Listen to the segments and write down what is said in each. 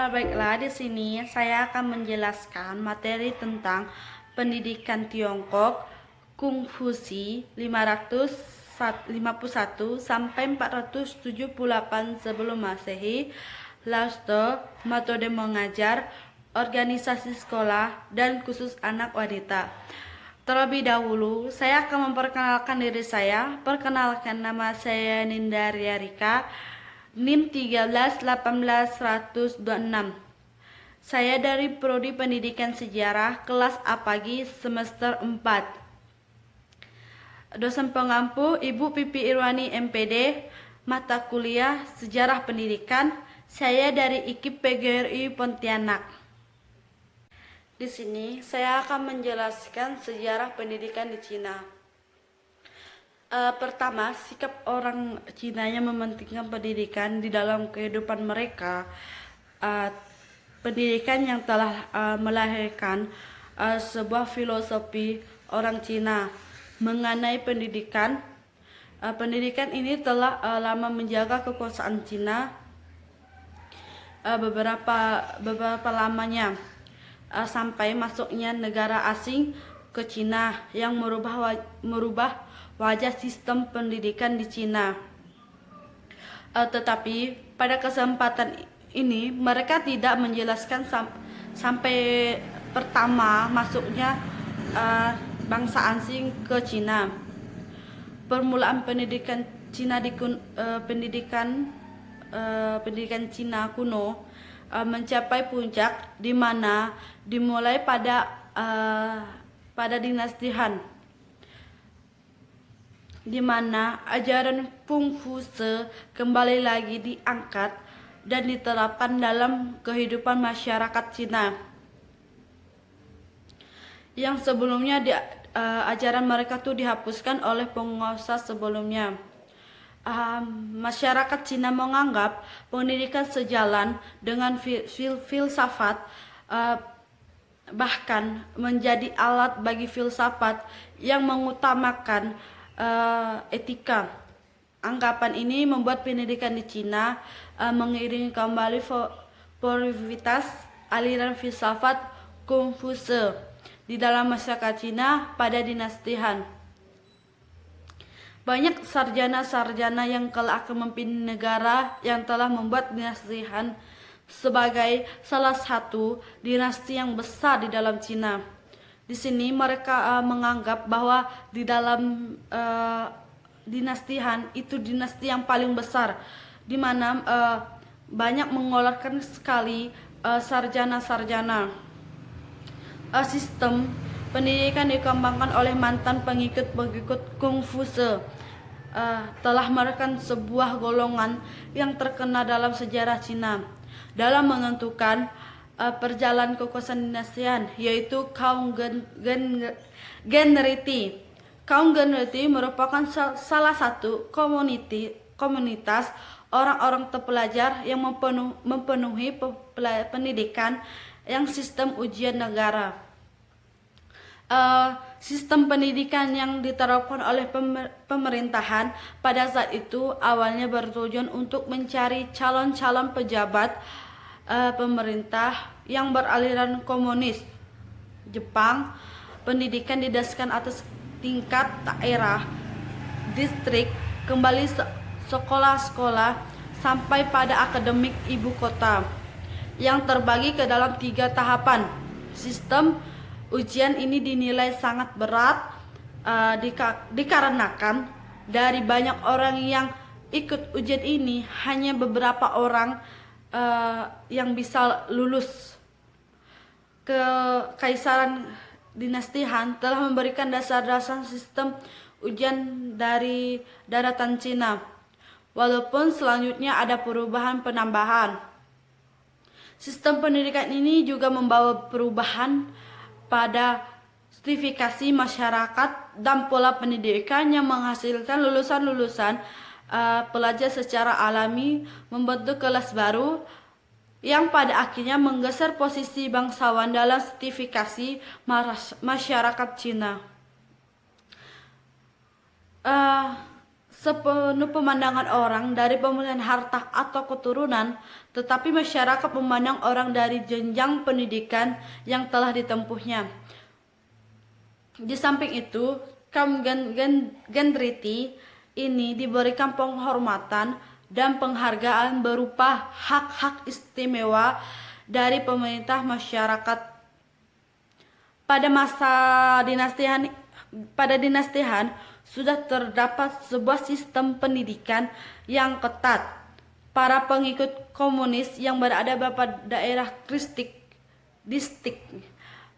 Baiklah, di sini saya akan menjelaskan materi tentang pendidikan Tiongkok, Kongfusi 551 sampai 478 sebelum Masehi, Lao-tzu, metode mengajar, organisasi sekolah, dan khusus anak wanita. Terlebih dahulu, saya akan memperkenalkan diri saya. Perkenalkan, nama saya Nindarya Rika, NIM 13 18 126. Saya dari Prodi Pendidikan Sejarah, kelas A pagi, semester 4. Dosen pengampu Ibu Pipi Irwani MPD, mata kuliah Sejarah Pendidikan. Saya dari IKIP PGRI Pontianak. Di sini saya akan menjelaskan sejarah pendidikan di Cina. Pertama, sikap orang Cina yang mementingkan pendidikan di dalam kehidupan mereka. Pendidikan yang telah melahirkan sebuah filosofi orang Cina mengenai pendidikan. Pendidikan ini telah lama menjaga kekuasaan Cina beberapa lamanya sampai masuknya negara asing ke Cina yang merubah wajah sistem pendidikan di Cina. Tetapi pada kesempatan ini mereka tidak menjelaskan sampai pertama masuknya bangsa asing ke Cina. Permulaan pendidikan Cina pendidikan Cina kuno mencapai puncak di mana dimulai pada dinasti Han, di mana ajaran Kongfusi kembali lagi diangkat dan diterapkan dalam kehidupan masyarakat Cina. Yang sebelumnya ajaran mereka tuh dihapuskan oleh penguasa sebelumnya. Masyarakat Cina menganggap pendidikan sejalan dengan filsafat, bahkan menjadi alat bagi filsafat yang mengutamakan etika. Anggapan ini membuat pendidikan di Cina mengiringi kembali popularitas aliran filsafat Kongfusi di dalam masyarakat Cina pada dinasti Han. Banyak sarjana-sarjana yang kelak memimpin negara yang telah membuat dinasti Han sebagai salah satu dinasti yang besar di dalam Cina. Di sini mereka menganggap bahwa di dalam dinasti Han itu dinasti yang paling besar, di mana banyak mengeluarkan sekali sarjana-sarjana. Sistem pendidikan dikembangkan oleh mantan pengikut Kongfusi telah merupakan sebuah golongan yang terkenal dalam sejarah Cina dalam menentukan perjalanan kekuasaan dinasti Han, yaitu kaum Genreti. Kaum Genreti merupakan salah satu komunitas orang-orang terpelajar yang memenuhi pendidikan yang sistem ujian negara. Sistem pendidikan yang diterapkan oleh pemerintahan pada saat itu awalnya bertujuan untuk mencari calon-calon pejabat pemerintah yang beraliran komunis. Jepang, pendidikan didasarkan atas tingkat daerah, distrik, kembali sekolah-sekolah sampai pada akademik ibu kota yang terbagi ke dalam 3 tahapan. Sistem ujian ini dinilai sangat berat dikarenakan dari banyak orang yang ikut ujian ini hanya beberapa orang yang bisa lulus. Kekaisaran dinasti Han telah memberikan dasar-dasar sistem ujian dari daratan Cina, walaupun selanjutnya ada perubahan penambahan. Sistem pendidikan ini juga membawa perubahan pada stratifikasi masyarakat dan pola pendidikan yang menghasilkan lulusan-lulusan pelajar secara alami membentuk kelas baru yang pada akhirnya menggeser posisi bangsawan dalam stratifikasi masyarakat Cina. sepenuh pemandangan orang dari pemilihan harta atau keturunan, tetapi masyarakat memandang orang dari jenjang pendidikan yang telah ditempuhnya. Di samping itu, kaum Genriti ini diberikan penghormatan dan penghargaan berupa hak-hak istimewa dari pemerintah masyarakat. Pada dinasti Han sudah terdapat sebuah sistem pendidikan yang ketat. Para pengikut komunis yang berada pada daerah distrik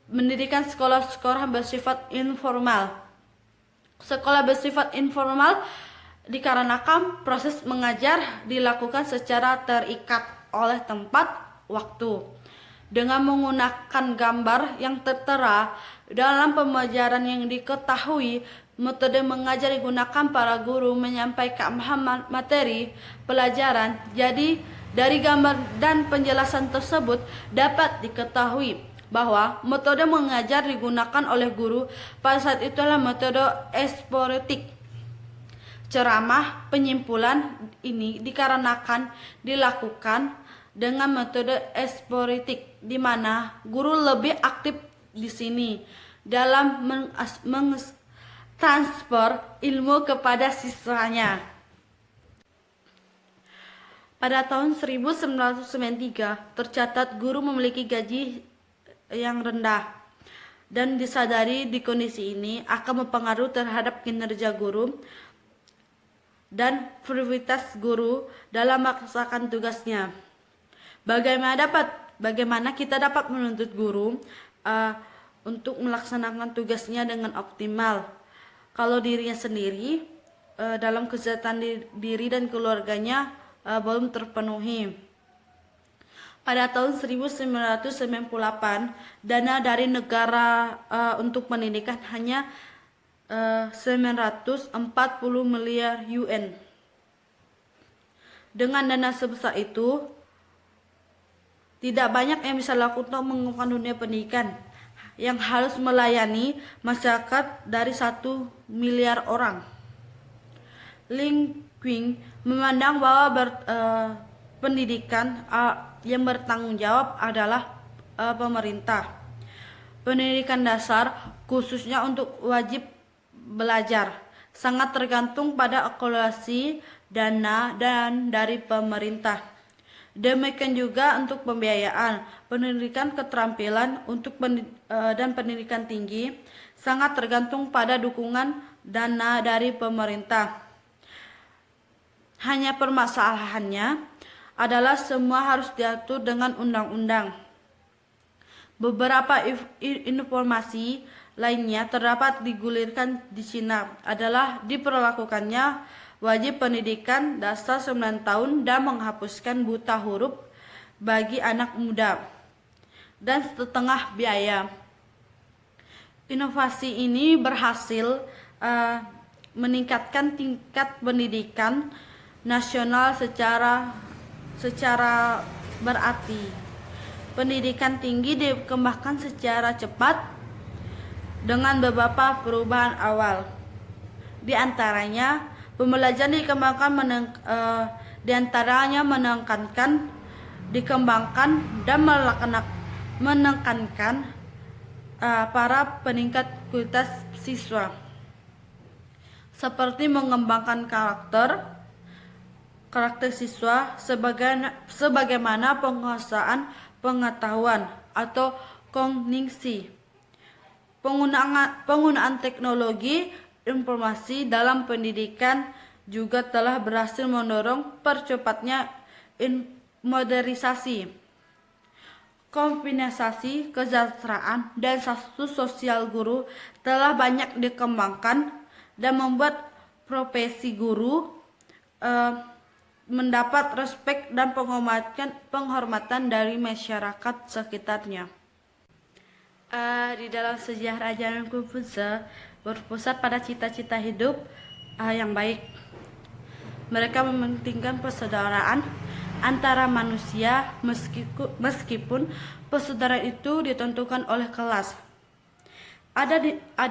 mendirikan sekolah-sekolah bersifat informal. Sekolah bersifat informal dikarenakan proses mengajar dilakukan secara terikat oleh tempat, waktu. Dengan menggunakan gambar yang tertera dalam pembelajaran yang diketahui, metode mengajar digunakan para guru menyampaikan materi pelajaran. Jadi, dari gambar dan penjelasan tersebut dapat diketahui bahwa metode mengajar digunakan oleh guru pada saat itu adalah metode eksploratif. Ceramah penyimpulan ini dikarenakan dilakukan dengan metode eksploratif, di mana guru lebih aktif di sini dalam transfer ilmu kepada siswanya. Pada tahun 1993 tercatat guru memiliki gaji yang rendah, dan disadari di kondisi ini akan mempengaruhi terhadap kinerja guru dan prioritas guru dalam melaksanakan tugasnya. Bagaimana kita dapat menuntut guru untuk melaksanakan tugasnya dengan optimal kalau dirinya sendiri dalam kesehatan diri dan keluarganya belum terpenuhi. Pada tahun 1998, dana dari negara untuk pendidikan hanya 940 miliar UN. Dengan dana sebesar itu, tidak banyak yang bisa lakukan untuk mengembangkan dunia pendidikan yang harus melayani masyarakat dari 1 miliar orang. Ling Qing memandang bahwa pendidikan yang bertanggung jawab adalah pemerintah. Pendidikan dasar, khususnya untuk wajib belajar, sangat tergantung pada akumulasi dana dan dari pemerintah. Demikian juga untuk pembiayaan, pendidikan keterampilan dan pendidikan tinggi sangat tergantung pada dukungan dana dari pemerintah. Hanya permasalahannya adalah semua harus diatur dengan undang-undang. Beberapa informasi lainnya terdapat digulirkan di Cina adalah diperlakukannya wajib pendidikan dasar 9 tahun dan menghapuskan buta huruf bagi anak muda dan setengah biaya. Inovasi ini berhasil meningkatkan tingkat pendidikan nasional secara berarti. Pendidikan tinggi dikembangkan secara cepat dengan beberapa perubahan awal. Di antaranya, pembelajaran dikembangkan dan menekankan para peningkat kualitas siswa, seperti mengembangkan karakter siswa sebagaimana penguasaan pengetahuan atau kognisi, penggunaan teknologi informasi dalam pendidikan juga telah berhasil mendorong percepatnya modernisasi, kombinasi kesejahteraan dan status sosial guru telah banyak dikembangkan dan membuat profesi guru mendapat respek dan penghormatan dari masyarakat sekitarnya. Di dalam sejarah ajaran Confucius berpusat pada cita-cita hidup yang baik. Mereka mementingkan persaudaraan antara manusia meskipun persaudaraan itu ditentukan oleh kelas. Ada 5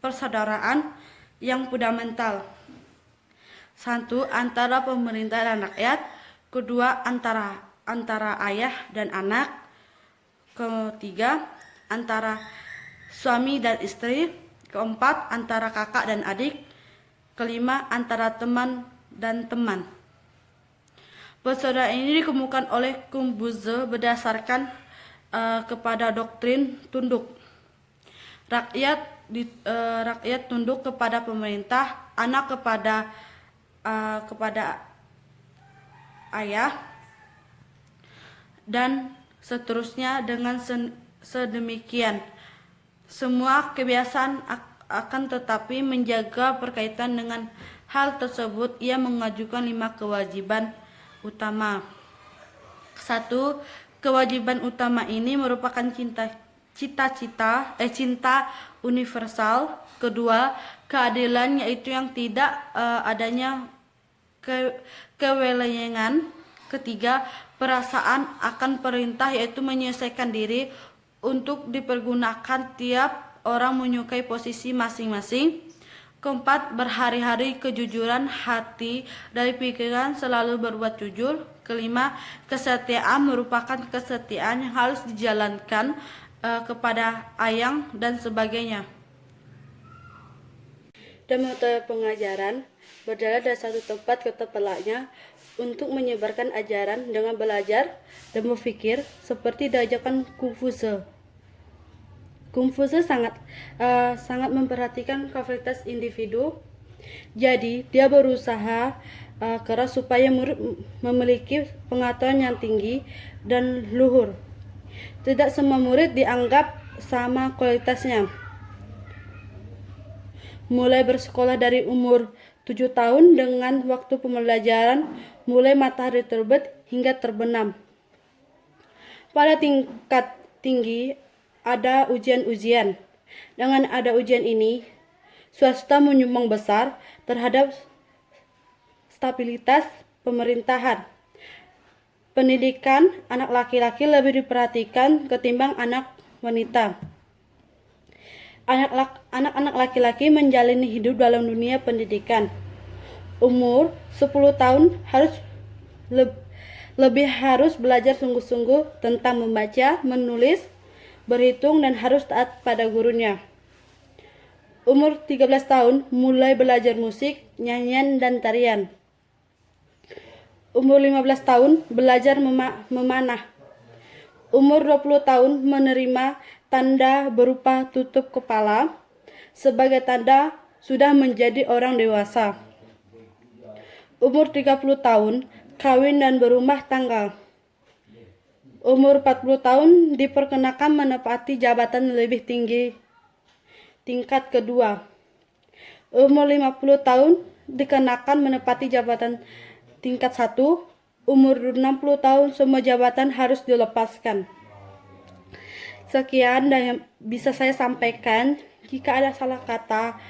persaudaraan yang fundamental. Satu, antara pemerintah dan rakyat. Kedua, antara ayah dan anak. Ketiga, antara suami dan istri. Keempat, antara kakak dan adik. Kelima, antara teman dan teman. Persaudaraan ini dikemukakan oleh Corbusier berdasarkan kepada doktrin tunduk. Rakyat tunduk kepada pemerintah, anak kepada ayah, dan seterusnya dengan sedemikian. Semua kebiasaan akan tetapi menjaga berkaitan dengan hal tersebut, ia mengajukan 5 kewajiban utama. 1. Kewajiban utama ini merupakan cinta universal. Kedua, keadilan, yaitu yang tidak adanya kewelengan. Ketiga, perasaan akan perintah, yaitu menyelesaikan diri untuk dipergunakan tiap orang menyukai posisi masing-masing. Keempat, berhari-hari kejujuran hati dari pikiran, selalu berbuat jujur. Kelima, kesetiaan merupakan kesetiaan yang harus dijalankan kepada ayang dan sebagainya. Dan metode pengajaran berjalan dari satu tempat ke tempat lainnya untuk menyebarkan ajaran dengan belajar dan berpikir seperti diajarkan Confucius. Confucius sangat memperhatikan kualitas individu. Jadi dia berusaha keras supaya murid memiliki pengetahuan yang tinggi dan luhur. Tidak semua murid dianggap sama kualitasnya. Mulai bersekolah dari umur 7 tahun dengan waktu pembelajaran mulai matahari terbit hingga terbenam. Pada tingkat tinggi ada ujian-ujian. Dengan ada ujian ini, swasta menyumbang besar terhadap stabilitas pemerintahan. Pendidikan anak laki-laki lebih diperhatikan ketimbang anak wanita. Anak-anak laki-laki menjalani hidup dalam dunia pendidikan. Umur 10 tahun lebih harus belajar sungguh-sungguh tentang membaca, menulis, berhitung, dan harus taat pada gurunya. Umur 13 tahun mulai belajar musik, nyanyian, dan tarian. Umur 15 tahun belajar memanah. Umur 20 tahun menerima tanda berupa tutup kepala sebagai tanda sudah menjadi orang dewasa. Umur 30 tahun kawin dan berumah tangga. Umur 40 tahun diperkenakan menempati jabatan lebih tinggi tingkat kedua. Umur 50 tahun dikenakan menempati jabatan tingkat 1. Umur 60 tahun semua jabatan harus dilepaskan. Sekian yang bisa saya sampaikan. Jika ada salah kata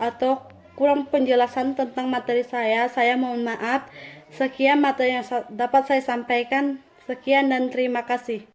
atau kurang penjelasan tentang materi saya mohon maaf. Sekian materi yang dapat saya sampaikan. Sekian dan terima kasih.